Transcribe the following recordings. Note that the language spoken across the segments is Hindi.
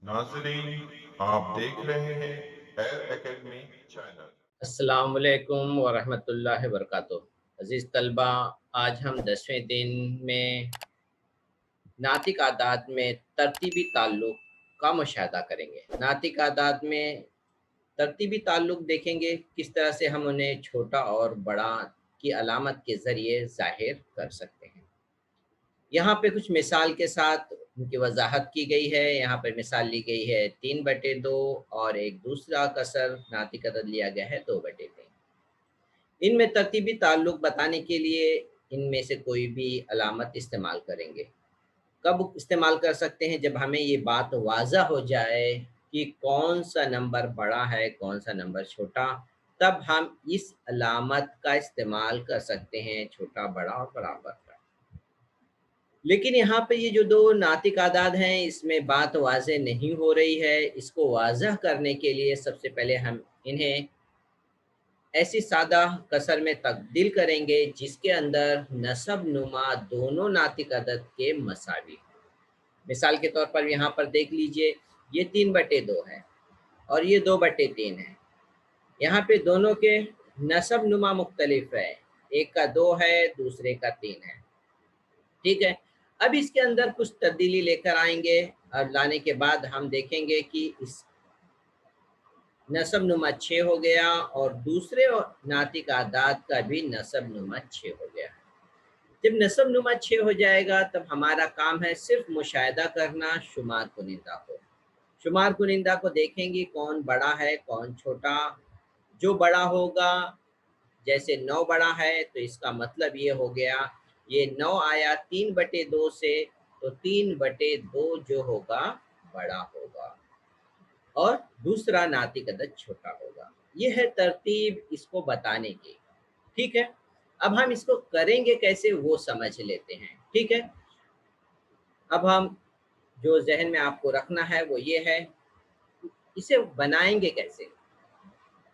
नाज़रीन, आप देख रहे हैं एयर एकेडमी चैनल। अस्सलाम वालेकुम वरहमतुल्लाहि वबरकातुहू। अज़ीज़ तलबा, आज हम 10वें दिन में नातिक आदात में तरतीबी ताल्लुक़ का मुशाहदा करेंगे। नातिक आदात में तरतीबी ताल्लुक़ देखेंगे, किस तरह से हम उन्हें छोटा और बड़ा की अलामत के ज़रिए ज़ाहिर कर सकते हैं। यहाँ पे कुछ मिसाल के साथ उनकी वज़ाहत की गई है। यहाँ पर मिसाल ली गई है 3/2 और एक दूसरा कसर नातिक अदद लिया गया है 2/3। इनमें तरतीबी ताल्लुक़ बताने के लिए इनमें से कोई भी अलामत इस्तेमाल करेंगे। कब इस्तेमाल कर सकते हैं? जब हमें ये बात वाज़ह हो जाए कि कौन-सा नंबर बड़ा है, कौन-सा नंबर छोटा, तब हम इस अलामत का इस्तेमाल कर सकते हैं, छोटा, बड़ा और बराबर का। लेकिन यहाँ पे ये जो 2 नातिक आदाद हैं, इसमें बात वाज़ह नहीं हो रही है। इसको वाज़ह करने के लिए सबसे पहले हम इन्हें ऐसी सादा कसर में तब्दील करेंगे जिसके अंदर नसब नुमा दोनों नातिक अदद के मसावी हों। मिसाल के तौर पर यहाँ पर देख लीजिए, ये 3/2 है और ये 2/3 है। यहाँ पे दोनों के नसब नुमा मुख्तलिफ है, एक का 2 है, दूसरे का 3 है। ठीक है? अब इसके अंदर कुछ तब्दीली लेकर आएँगे और लाने के बाद हम देखेंगे कि इस नसब-नुमा 6 हो गया और दूसरे नातिक आदाद का भी नसब-नुमा 6 हो गया। जब नसब-नुमा 6 हो जाएगा तब हमारा काम है सिर्फ़ मुशाहिदा करना शुमार कुनिंदा को। शुमार कुनिंदा को देखेंगे कौन बड़ा है, कौन छोटा। जो बड़ा होगा, जैसे 9 बड़ा है तो इसका मतलब ये हो गया, ये 9 आया 3/2 से, तो 3/2 जो होगा बड़ा होगा। और दूसरा नातिक अदद छोटा होगा। ये है तरतीब इसको बताने की, ठीक है? अब हम इसको करेंगे कैसे वो समझ लेते हैं, ठीक है? अब हम जो ज़हन में आपको रखना है वो ये है, इसे बनाएँगे कैसे?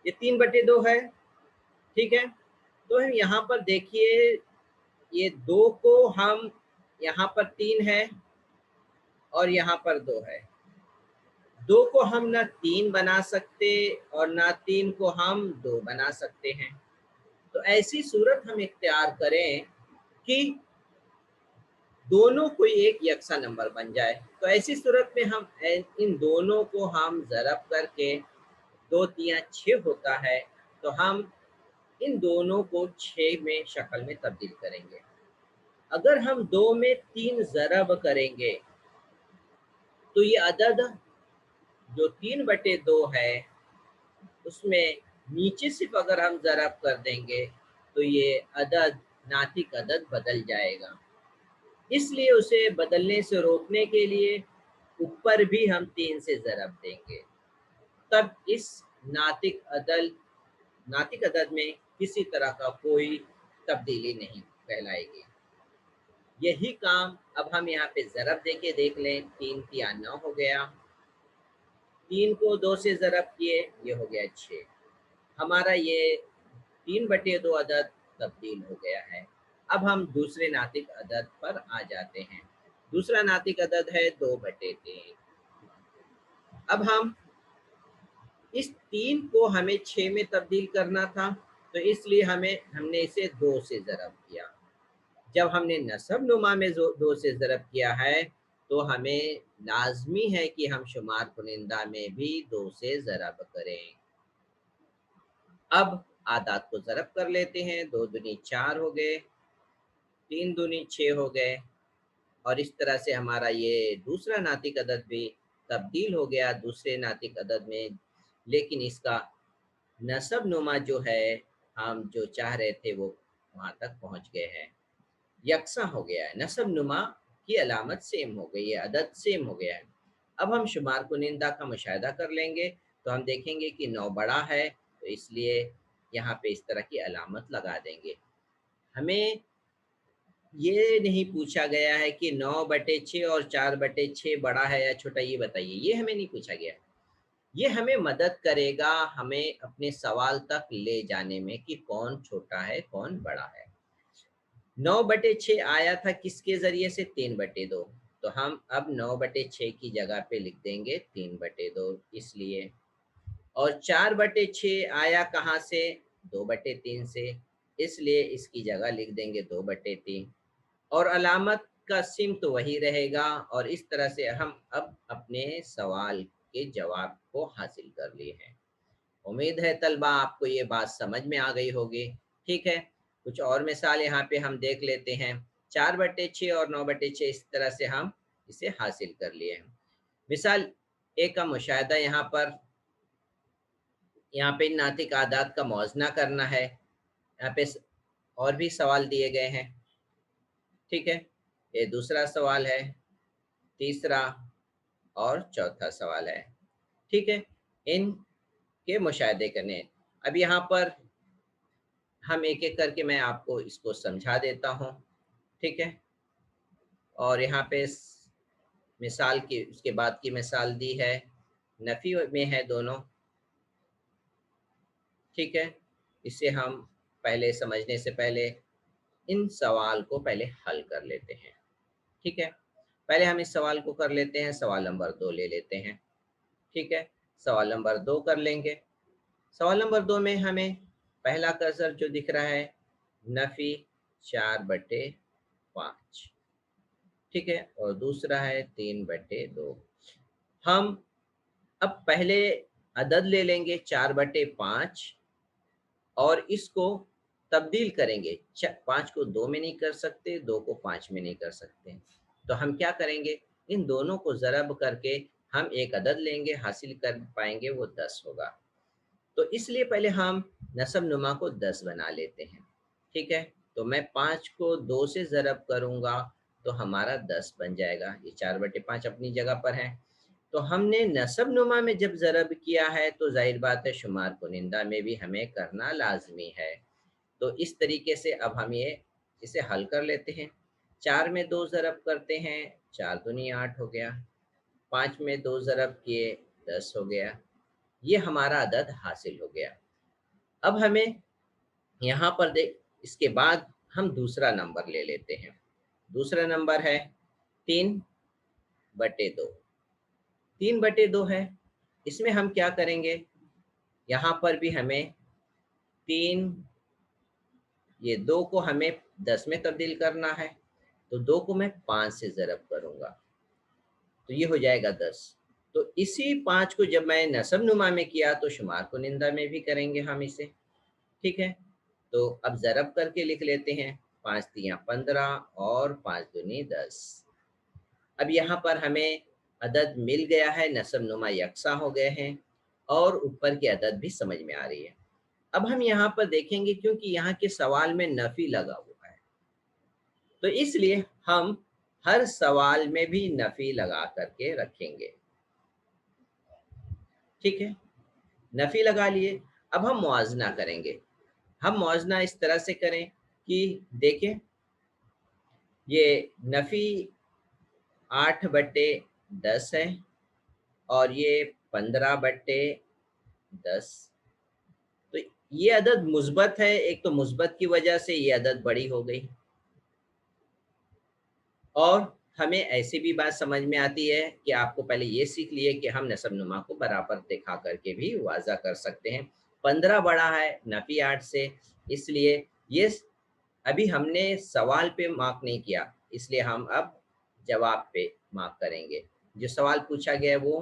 ये 3/2 है, ठीक है? तो हम यहाँ पर देखिए, ये 2 को हम यहाँ पर 3 है और यहाँ पर 2 है। 2 को हम ना 3 बना सकते और ना 3 को हम 2 बना सकते हैं। तो ऐसी सूरत हम इख्तियार करें कि दोनों कोई एक यकसा नंबर बन जाए। तो ऐसी सूरत में हम इन दोनों को हम ज़रब करके 2 तियाँ 6 होता है, तो हम इन दोनों को 6 में शक्ल में तब्दील करेंगे। अगर हम 2 में 3 ज़रब करेंगे, तो ये अदद जो 3/2 है, उसमें नीचे सिर्फ़ अगर हम ज़रब कर देंगे, तो ये अदद नातिक अदद बदल जाएगा। इसलिए उसे बदलने से रोकने के लिए ऊपर भी हम 3 से ज़रब देंगे। तब इस नातिक नातिक अदद में किसी तरह का कोई तब्दीली नहीं कहलाएगी। यही काम अब हम यहाँ पे ज़रब देके देख लें, 3 तिया 9 हो गया, 3 को 2 से ज़रब किए, ये हो गया 6। हमारा ये 3/2 अदद तब्दील हो गया है। अब हम दूसरे नातिक अदद पर आ जाते हैं। दूसरा नातिक अदद है 2/3। अब हम इस 3 को हमें 6 में तब्दील करना था, तो इसलिए हमने इसे 2 से ज़रब किया। जब हमने नसब-नुमा में 2 से ज़रब किया है, तो हमें लाज़मी है कि हम शुमार कुनिंदा में भी 2 से ज़रब करें। अब आदात को ज़रब कर लेते हैं, 2 दूनी 4 हो गए, 3 दूनी 6 हो गए और इस तरह से हमारा ये दूसरा नातिक अदद भी तब्दील हो गया दूसरे नातिक अदद में, लेकिन इसका नसब-नुमा जो है, हम जो चाह रहे थे वो वहाँ तक पहुँच गए हैं। यकसा हो गया है, नसब-नुमा की अलामत सेम हो गई है, अदद सेम हो गया है। अब हम शुमार कुनिंदा का मुशाहिदा कर लेंगे, तो हम देखेंगे कि 9 बड़ा है, तो इसलिए यहाँ पे इस तरह की अलामत लगा देंगे। हमें ये नहीं पूछा गया है कि 9/6 और 4/6 बड़ा है या छोटा, ये बताइए, ये हमें नहीं पूछा गया है। ये हमें मदद करेगा हमें अपने सवाल तक ले जाने में कि कौन छोटा है, कौन बड़ा है। 9/6 आया था किसके ज़रिए से? 3/2। तो हम अब 9/6 की जगह पे लिख देंगे 3/2 इसलिए। और 4/6 आया कहाँ से? 2/3 से, इसलिए इसकी जगह लिख देंगे 2/3 और अलामत का सिम तो वही रहेगा। और इस तरह से हम अब अपने सवाल के जवाब को हासिल कर लिए हैं। उम्मीद है तलबा आपको ये बात समझ में आ गई होगी। ठीक है, कुछ और मिसाल यहाँ पे हम देख लेते हैं। 4/6 और 9/6 इस तरह से हम इसे हासिल कर लिए हैं। मिसाल एक का मुशाहिदा यहाँ पे इन नातिक आदात का मौजना करना है। यहाँ पे और भी सवाल दिए गए हैं। ठीक है, ये दूसरा सवाल है, तीसरा और चौथा सवाल है। ठीक है, इन के मुशाहिदे करने हैं। अब यहाँ पर हम एक एक करके मैं आपको इसको समझा देता हूँ। ठीक है, और यहाँ पे मिसाल की उसके बाद की मिसाल दी है, नफ़ी में है दोनों। ठीक है, इसे हम पहले समझने से पहले इन सवाल को पहले हल कर लेते हैं। ठीक है, पहले हम इस सवाल को कर लेते हैं। सवाल नंबर 2 ले लेते हैं। ठीक है, सवाल नंबर 2 कर लेंगे। सवाल नंबर 2 में हमें पहला कर्सर जो दिख रहा है, नफ़ी 4/5। ठीक है, और दूसरा है 3/2। हम अब पहले अदद ले लेंगे 4/5 और इसको तब्दील करेंगे। 5 को 2 में नहीं कर सकते, 2 को 5 में नहीं कर सकते। तो हम क्या करेंगे, इन दोनों को ज़रब करके हम एक अदद लेंगे, हासिल कर पाएंगे, वो 10 होगा। तो इसलिए पहले हम नसब नुमा को 10 बना लेते हैं। ठीक है, तो मैं 5 को 2 से ज़रब करूँगा तो हमारा 10 बन जाएगा। ये 4/5 अपनी जगह पर है। तो हमने नसब नुमा में जब ज़रब किया है तो ज़ाहिर बात है शुमार कुनिंदा में भी हमें करना लाजमी है। तो इस तरीके से अब हम इसे हल कर लेते हैं। 4 में 2 ज़रब करते हैं, 4 दूनी 8 हो गया। 5 में 2 ज़रब किए, 10 हो गया। ये हमारा अदद हासिल हो गया। अब हमें यहाँ पर देख, इसके बाद हम दूसरा नंबर ले लेते हैं। दूसरा नंबर है 3/2। 3/2 है। इसमें हम क्या करेंगे, यहाँ पर भी हमें 3, ये 2 को हमें 10 में तब्दील करना है। तो 2 को मैं 5 से ज़रब करूँगा तो ये हो जाएगा 10। तो इसी 5 को जब मैं नसब नुमा में किया तो शुमार कुनिंदा में भी करेंगे हम इसे। ठीक है, तो अब ज़रब करके लिख लेते हैं। 5 तियाँ 15 और 5 दूनी 10। अब यहाँ पर हमें अदद मिल गया है, नसब नुमा यकसा हो गए हैं और ऊपर की अदद भी समझ में आ रही है। अब हम यहाँ पर देखेंगे क्योंकि यहाँ के सवाल में नफ़ी लगा हुआ है, तो इसलिए हम हर सवाल में भी नफ़ी लगा करके रखेंगे। ठीक है, नफ़ी लगा लिए। अब हम मुआजना करेंगे। हम मुआजना इस तरह से करें कि देखें, ये नफ़ी 8/10 है और ये 15/10। तो ये अदद मुस्बत है, एक तो मुस्बत की वजह से ये अदद बड़ी हो गई। और हमें ऐसी भी बात समझ में आती है कि आपको पहले ये सीख लिए कि हम नसब नुमा को बराबर दिखा करके भी वाज़ा कर सकते हैं। 15 बड़ा है नफ़ी 8 से, इसलिए ये अभी हमने सवाल पे मार्क नहीं किया, इसलिए हम अब जवाब पे मार्क करेंगे। जो सवाल पूछा गया है वो,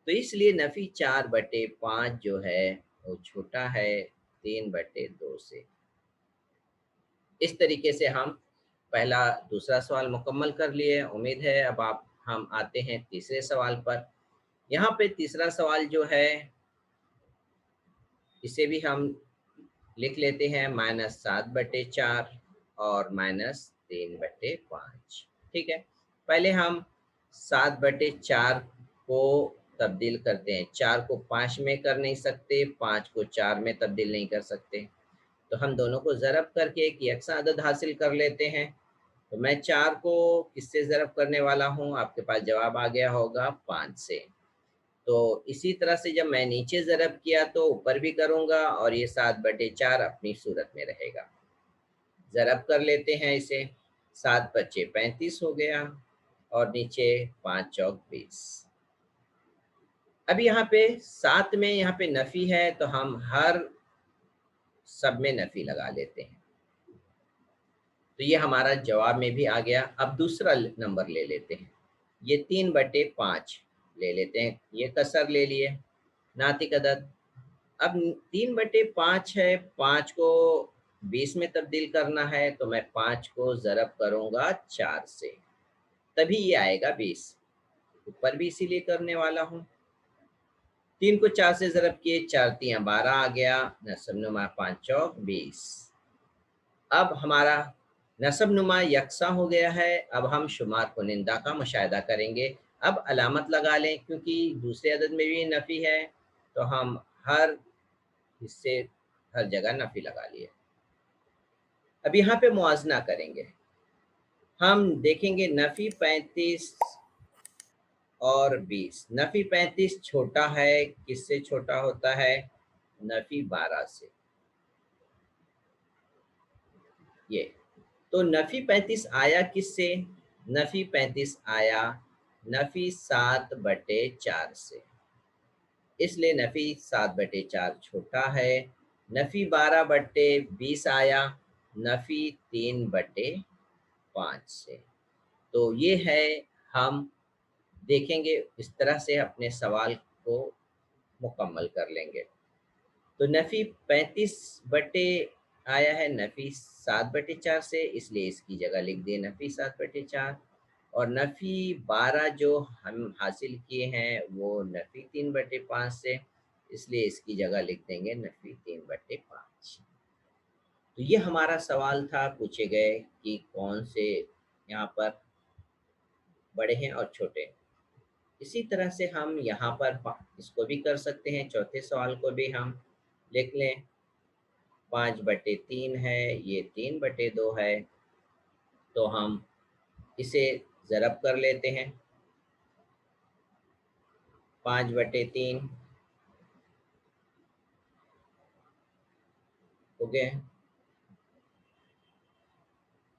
तो इसलिए नफ़ी 4/5 जो है वो छोटा है 3/2 से। इस तरीके से हम पहला दूसरा सवाल मुकम्मल कर लिए। उम्मीद है अब आप हम आते हैं तीसरे सवाल पर। यहाँ पे तीसरा सवाल जो है इसे भी हम लिख लेते हैं, -7/4 और -3/5। ठीक है, पहले हम 7/4 को तब्दील करते हैं। 4 को 5 में कर नहीं सकते, 5 को 4 में तब्दील नहीं कर सकते, तो हम दोनों को ज़रब करके एक यकसा अदद हासिल कर लेते हैं। तो मैं 4 को किससे ज़रब करने वाला हूँ, आपके पास जवाब आ गया होगा 5 से। तो इसी तरह से जब मैं नीचे ज़रब किया तो ऊपर भी करूँगा और ये 7/4 अपनी सूरत में रहेगा। ज़रब कर लेते हैं इसे, 7 × 5 = 35 हो गया और नीचे 5 चौक 20। अब यहाँ पे साथ में यहाँ पे नफ़ी है तो हम हर सब में नफ़ी लगा लेते हैं। तो ये हमारा जवाब में भी आ गया। अब दूसरा नंबर ले लेते हैं, ये 3/5 ले लेते हैं, ये कसर ले लिए, नातिक अदद। अब 3/5 है, 5 को 20 में तब्दील करना है तो मैं 5 को ज़रब करूँगा 4 से, तभी ये आएगा 20। ऊपर भी इसीलिए करने वाला हूँ। 3 को 4 से ज़रब किए, 4 तियाँ 12 आ गया, नस्ब नुमा 5 चौक 20। अब हमारा नस्ब नुमा यकसा हो गया है। अब हम शुमार कुनिंदा का मुशाहिदा करेंगे। अब अलामत लगा लें क्योंकि दूसरे अदद में भी नफ़ी है, तो हम हर हिस्से हर जगह नफ़ी लगा लिए। अब यहाँ पे मुआजना करेंगे, हम देखेंगे नफ़ी 35 और 20। नफ़ी 35 छोटा है, किससे छोटा होता है? नफ़ी 12 से। ये तो नफ़ी 35 आया किससे? नफ़ी 35 आया नफ़ी 7/4 से, इसलिए नफ़ी 7/4 छोटा है। नफ़ी 12/20 आया नफ़ी 3/5 से। तो ये है, हम देखेंगे इस तरह से अपने सवाल को मुकम्मल कर लेंगे। तो नफ़ी 35 बटे आया है नफ़ी 7/4 से, इसलिए इसकी जगह लिख दिए नफ़ी 7/4। और नफ़ी 12 जो हम हासिल किए हैं वो नफ़ी 3/5 से, इसलिए इसकी जगह लिख देंगे नफ़ी 3/5। तो ये हमारा सवाल था, पूछे गए कि कौन से यहाँ पर बड़े हैं और छोटे हैं। इसी तरह से हम यहाँ पर इसको भी कर सकते हैं, चौथे सवाल को भी हम लिख लें। 5/3 है, ये 3/2 है, तो हम इसे ज़रब कर लेते हैं। 5/3 हो गए।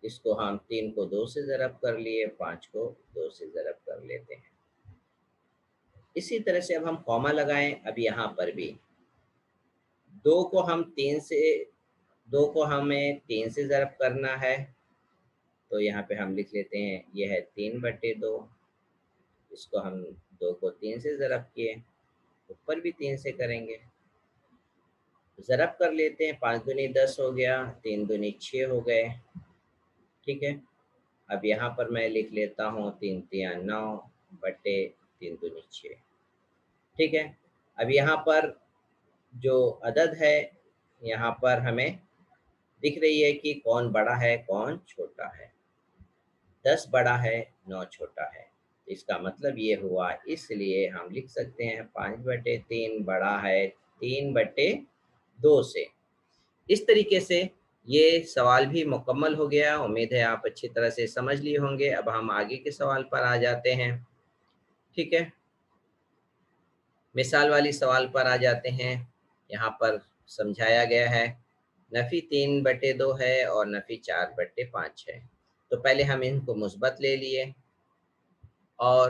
इसको हम 3 को 2 से ज़रब कर लिए, 5 को 2 से ज़रब कर लेते हैं। इसी तरह से अब हम कॉमा लगाएं। अब यहाँ पर भी 2 को हम 3 से 2 को हमें 3 से ज़रब करना है, तो यहाँ पे हम लिख लेते हैं ये है 3/2। इसको हम 2 को 3 से ज़रब किए, ऊपर भी 3 से करेंगे, ज़रब कर लेते हैं। 5 दूनी 10 हो गया, 3 दूनी 6 हो गए। ठीक है। अब यहाँ पर मैं लिख लेता हूँ 3 तियाँ 9 बटे 3 दूनी 6। ठीक है। अब यहाँ पर जो अदद है, यहाँ पर हमें दिख रही है कि कौन बड़ा है कौन छोटा है। 10 बड़ा है, 9 छोटा है। इसका मतलब ये हुआ, इसलिए हम लिख सकते हैं 5/3 बड़ा है 3/2 से। इस तरीके से ये सवाल भी मुकम्मल हो गया। उम्मीद है आप अच्छी तरह से समझ लिए होंगे। अब हम आगे के सवाल पर आ जाते हैं। ठीक है, मिसाल वाली सवाल पर आ जाते हैं। यहाँ पर समझाया गया है, नफ़ी 3/2 है और नफ़ी 4/5 है। तो पहले हम इनको मुस्बत ले लिए और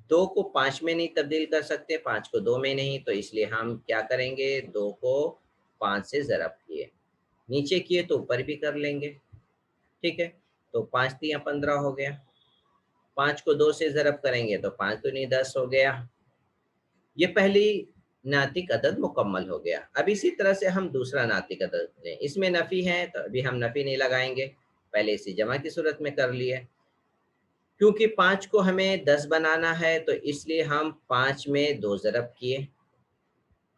2 को 5 में नहीं तब्दील कर सकते, 5 को 2 में नहीं, तो इसलिए हम क्या करेंगे, 2 को 5 से ज़रब किए, नीचे किए तो ऊपर भी कर लेंगे। ठीक है, तो 5 तियाँ 15 हो गया। 5 को 2 से ज़रब करेंगे तो 5 दूनी 10 हो गया। ये पहली नातिक अदद मुकम्मल हो गया। अब इसी तरह से हम दूसरा नातिक अदद लें। इसमें नफ़ी है तो अभी हम नफ़ी नहीं लगाएंगे, पहले इसे जमा की सूरत में कर लिए। क्योंकि 5 को हमें 10 बनाना है तो इसलिए हम 5 में 2 ज़रब किए,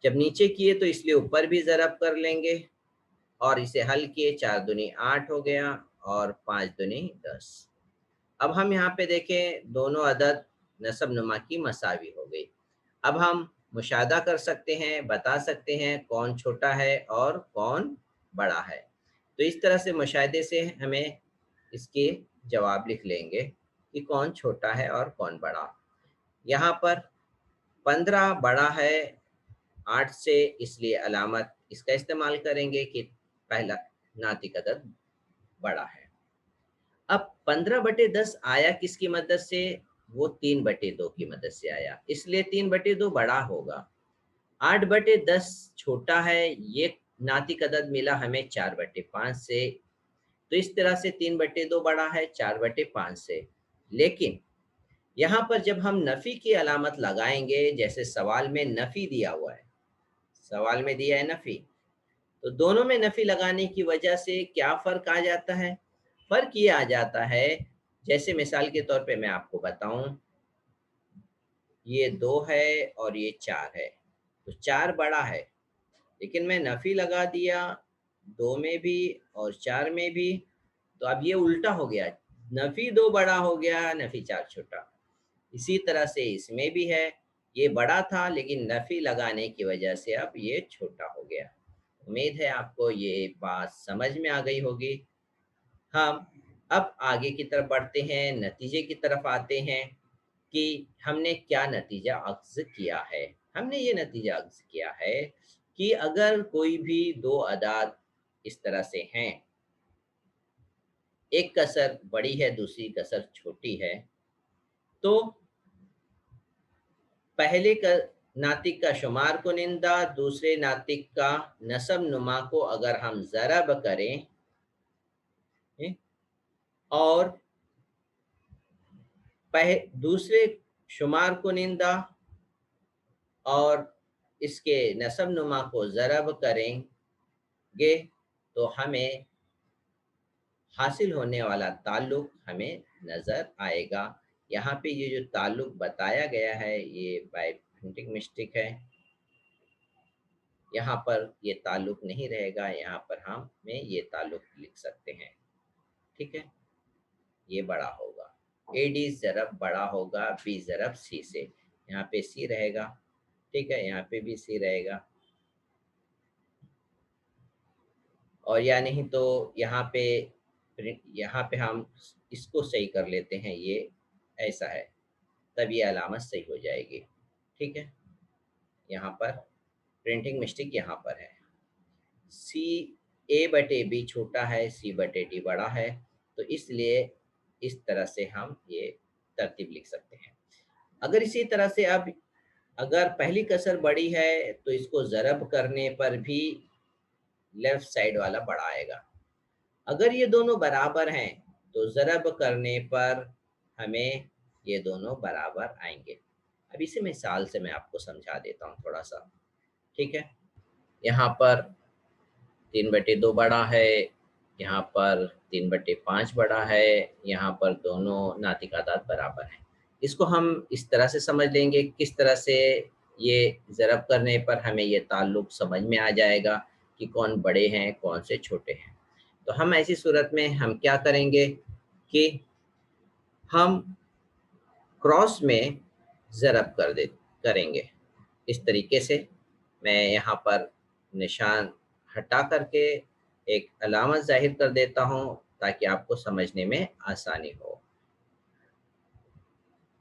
जब नीचे किए तो इसलिए ऊपर भी ज़रब कर लेंगे और इसे हल किए, 4 दूनी 8 हो गया और 5 दूनी 10। अब हम यहाँ पे देखें, दोनों अदद नस्ब नुमा की मसावी हो गई। अब हम मुशाहदा कर सकते हैं, बता सकते हैं कौन छोटा है और कौन बड़ा है। तो इस तरह से मुशाहदे से हमें इसके जवाब लिख लेंगे कि कौन छोटा है और कौन बड़ा। यहाँ पर 15 बड़ा है 8 से, इसलिए अलामत इसका इस्तेमाल करेंगे कि पहला नातिक अदद बड़ा है। अब 15/10 आया किसकी मदद से? वो 3/2 की मदद से आया, इसलिए 3/2 बड़ा होगा। 8/10 छोटा है, ये नातिक अदद मिला हमें 4/5 से। तो इस तरह से 3/2 बड़ा है 4/5 से। लेकिन यहाँ पर जब हम नफ़ी की अलामत लगाएंगे, जैसे सवाल में नफ़ी दिया हुआ है, सवाल में दिया है नफ़ी, तो दोनों में नफ़ी लगाने की वजह से क्या फ़र्क आ जाता है? फ़र्क ये आ जाता है, जैसे मिसाल के तौर पे मैं आपको बताऊं, ये 2 है और ये 4 है, तो 4 बड़ा है, लेकिन मैं नफ़ी लगा दिया 2 में भी और 4 में भी, तो अब ये उल्टा हो गया, नफ़ी 2 बड़ा हो गया, नफ़ी 4 छोटा। इसी तरह से इसमें भी है, ये बड़ा था लेकिन नफ़ी लगाने की वजह से अब ये छोटा हो गया। उम्मीद है आपको ये बात समझ में आ गई होगी। हम अब आगे की तरफ बढ़ते हैं, नतीजे की तरफ आते हैं कि हमने क्या नतीजा अख्ज़ किया है। हमने ये नतीजा अख्ज़ किया है कि अगर कोई भी 2 अदाद इस तरह से हैं, एक कसर बड़ी है, दूसरी कसर छोटी है, तो पहले का नातिक का शुमार कुनिंदा, दूसरे नातिक का नसब नुमा को अगर हम ज़रब करें और दूसरे शुमार कुनिंदा और इसके नसब नुमा को ज़रब करेंगे, तो हमें हासिल होने वाला ताल्लुक हमें नज़र आएगा। यहाँ पे ये जो ताल्लुक बताया गया है ये बाय प्रिंटिंग मिस्टेक है, यहाँ पर ये ताल्लुक नहीं रहेगा, यहाँ पर हमें ये ताल्लुक लिख सकते हैं। ठीक है, ये बड़ा होगा, ए डी ज़रब बड़ा होगा बी ज़रब सी से, यहाँ पे सी रहेगा। ठीक है, यहाँ पे भी सी रहेगा, और या नहीं तो यहाँ पे हम इसको सही कर लेते हैं, ये ऐसा है, तब ये अलामत सही हो जाएगी। ठीक है, यहाँ पर प्रिंटिंग मिस्टेक यहाँ पर है, सी A/B छोटा है, C/D बड़ा है, तो इसलिए इस तरह से हम ये तरतीब लिख सकते हैं। अगर इसी तरह से अब अगर पहली कसर बड़ी है तो इसको ज़रब करने पर भी लेफ्ट साइड वाला बड़ा आएगा। अगर ये दोनों बराबर हैं तो ज़रब करने पर हमें ये दोनों बराबर आएंगे। अब इसी मिसाल से मैं आपको समझा देता हूँ थोड़ा सा। ठीक है, यहाँ पर 3/2 बड़ा है, यहाँ पर 3/5 बड़ा है, यहाँ पर दोनों नातिक आदाद बराबर हैं। इसको हम इस तरह से समझ लेंगे, किस तरह से ये ज़रब करने पर हमें ये ताल्लुक समझ में आ जाएगा कि कौन बड़े हैं कौन से छोटे हैं। तो हम ऐसी सूरत में हम क्या करेंगे कि हम क्रॉस में ज़रब करेंगे इस तरीके से। मैं यहाँ पर निशान हटा करके एक अलामत ज़ाहिर कर देता हूँ ताकि आपको समझने में आसानी हो।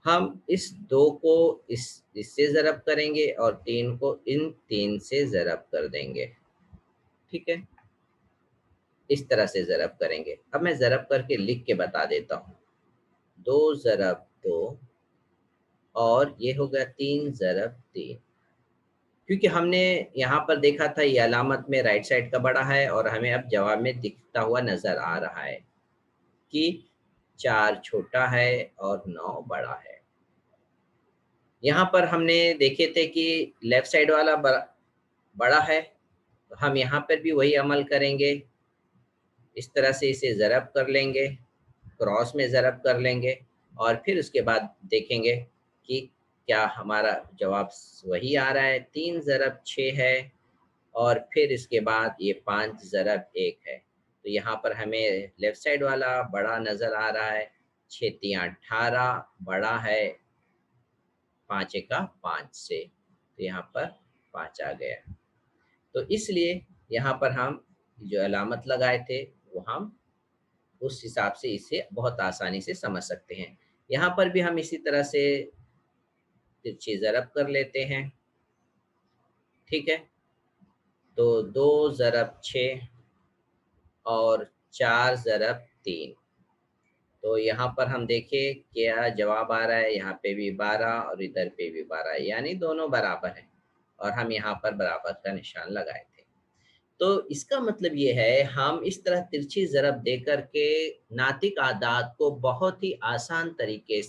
हम इस 2 को इससे ज़रब करेंगे और 3 को इन 3 से ज़रब कर देंगे। ठीक है, इस तरह से ज़रब करेंगे। अब मैं ज़रब करके लिख के बता देता हूँ। 2 ज़रब 2 और ये हो गया 3 ज़रब 3, क्योंकि हमने यहाँ पर देखा था ये अलामत में राइट साइड का बड़ा है और हमें अब जवाब में दिखता हुआ नज़र आ रहा है कि 4 छोटा है और 9 बड़ा है। यहाँ पर हमने देखे थे कि लेफ्ट साइड वाला बड़ा है, तो हम यहाँ पर भी वही अमल करेंगे। इस तरह से इसे ज़रब कर लेंगे, क्रॉस में ज़रब कर लेंगे और फिर उसके बाद देखेंगे कि क्या हमारा जवाब वही आ रहा है। 3 ज़रब 6 है और फिर इसके बाद ये 5 ज़रब 1 है। तो यहाँ पर हमें लेफ्ट साइड वाला बड़ा नज़र आ रहा है। 6 तियाँ 18 बड़ा है 5 एका 5 से, तो यहाँ पर 5 आ गया। तो इसलिए यहाँ पर हम जो अलामत लगाए थे वो हम उस हिसाब से इसे बहुत आसानी से समझ सकते हैं। यहाँ पर भी हम इसी तरह से तिरछी ज़रब कर लेते हैं। ठीक है, तो 2 ज़रब 6 और 4 ज़रब 3, तो यहाँ पर हम देखिए क्या जवाब आ रहा है, यहाँ पे भी 12 और इधर पे भी 12, यानी दोनों बराबर हैं और हम यहाँ पर बराबर का निशान लगाए थे। तो इसका मतलब ये है हम इस तरह तिरछी ज़रब दे कर के नातिक आदात को बहुत ही आसान तरीके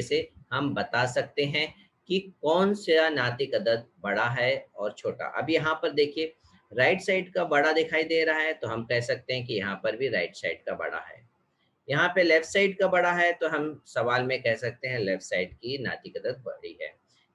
से हम बता सकते हैं कि कौन सा नातिक अदद बड़ा है और छोटा। अब यहाँ पर देखिए राइट साइड का बड़ा दिखाई दे रहा है तो हम कह सकते हैं कि यहाँ पर भी राइट साइड का बड़ा है। यहाँ पे लेफ्ट साइड का बड़ा है तो हम सवाल में कह सकते हैं लेफ्ट साइड की नातिक अदद बड़ी है।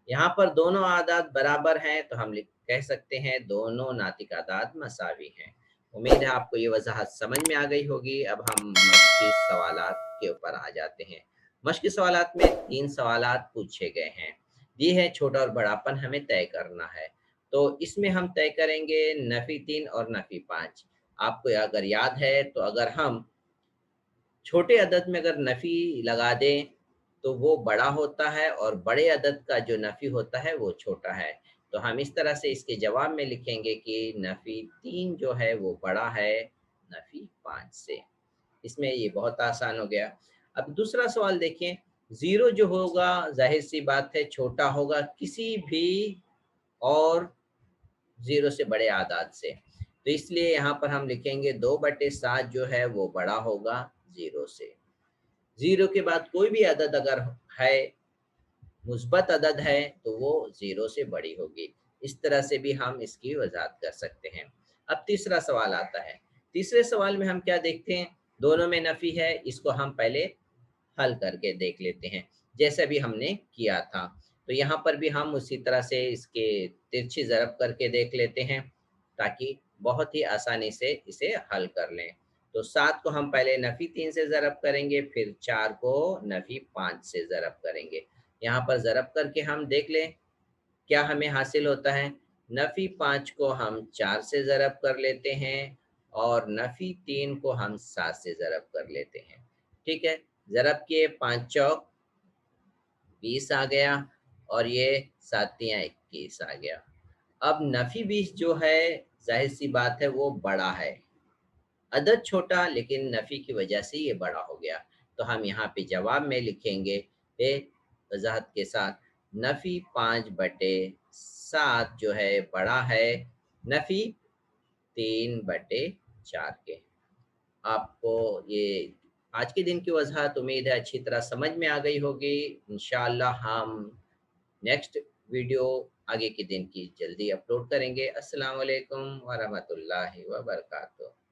यहाँ पर दोनों आदाद बराबर हैं तो हम कह सकते हैं दोनों नातिक आदाद मसावी हैं। उम्मीद है आपको ये वजाहत समझ में आ गई होगी। अब हम मश्की सवालात के ऊपर आ जाते हैं। मश्की सवालात में 3 सवालात पूछे गए हैं। ये है छोटा और बड़ापन हमें तय करना है। तो इसमें हम तय करेंगे नफ़ी 3 और नफ़ी 5। आपको अगर याद है तो अगर हम छोटे अदद में अगर नफ़ी लगा दें तो वो बड़ा होता है और बड़े अदद का जो नफ़ी होता है वो छोटा है। तो हम इस तरह से इसके जवाब में लिखेंगे कि नफ़ी 3 जो है वो बड़ा है नफ़ी 5 से। इसमें ये बहुत आसान हो गया। अब दूसरा सवाल देखें, ज़ीरो जो होगा ज़ाहिर-सी बात है छोटा होगा किसी भी और 0 से बड़े आदाद से। तो इसलिए यहाँ पर हम लिखेंगे 2/7 जो है वो बड़ा होगा 0 से। 0 के बाद कोई भी अदद अगर है, मुस्बत अदद है, तो वो 0 से बड़ी होगी। इस तरह से भी हम इसकी वज़ाहत कर सकते हैं। अब तीसरा सवाल आता है। तीसरे सवाल में हम क्या देखते हैं, दोनों में नफ़ी है, इसको हम पहले हल करके देख लेते हैं, जैसे अभी हमने किया था। तो यहाँ पर भी हम उसी तरह से इसके तिरछी ज़रब करके देख लेते हैं, ताकि बहुत ही आसानी से इसे हल कर लें। तो 7 को हम पहले नफ़ी 3 से ज़रब करेंगे, फिर 4 को नफ़ी 5 से ज़रब करेंगे। यहाँ पर ज़रब करके हम देख लें, क्या हमें हासिल होता है। नफ़ी 5 को हम 4 से ज़रब कर लेते हैं और नफ़ी 3 को हम 7 से ज़रब कर लेते हैं। ठीक है, ज़रब किए 5 चौक 20 आ गया और ये 7 तियाँ 21 आ गया। अब नफ़ी 20 जो है ज़ाहिर-सी बात है वो बड़ा है। अदद छोटा लेकिन नफ़ी की वजह से ये बड़ा हो गया। तो हम यहाँ पे जवाब में लिखेंगे ए वज़ाहत के साथ नफ़ी 5/7 जो है बड़ा है नफ़ी 3/4 के। आपको ये आज के दिन की वज़ाहत उम्मीद है अच्छी तरह समझ में आ गई होगी। इंशाअल्लाह हम नेक्स्ट वीडियो आगे के दिन की जल्दी अपलोड करेंगे। अस्सलाम वालेकुम व रहमतुल्लाहि व बरकातहू।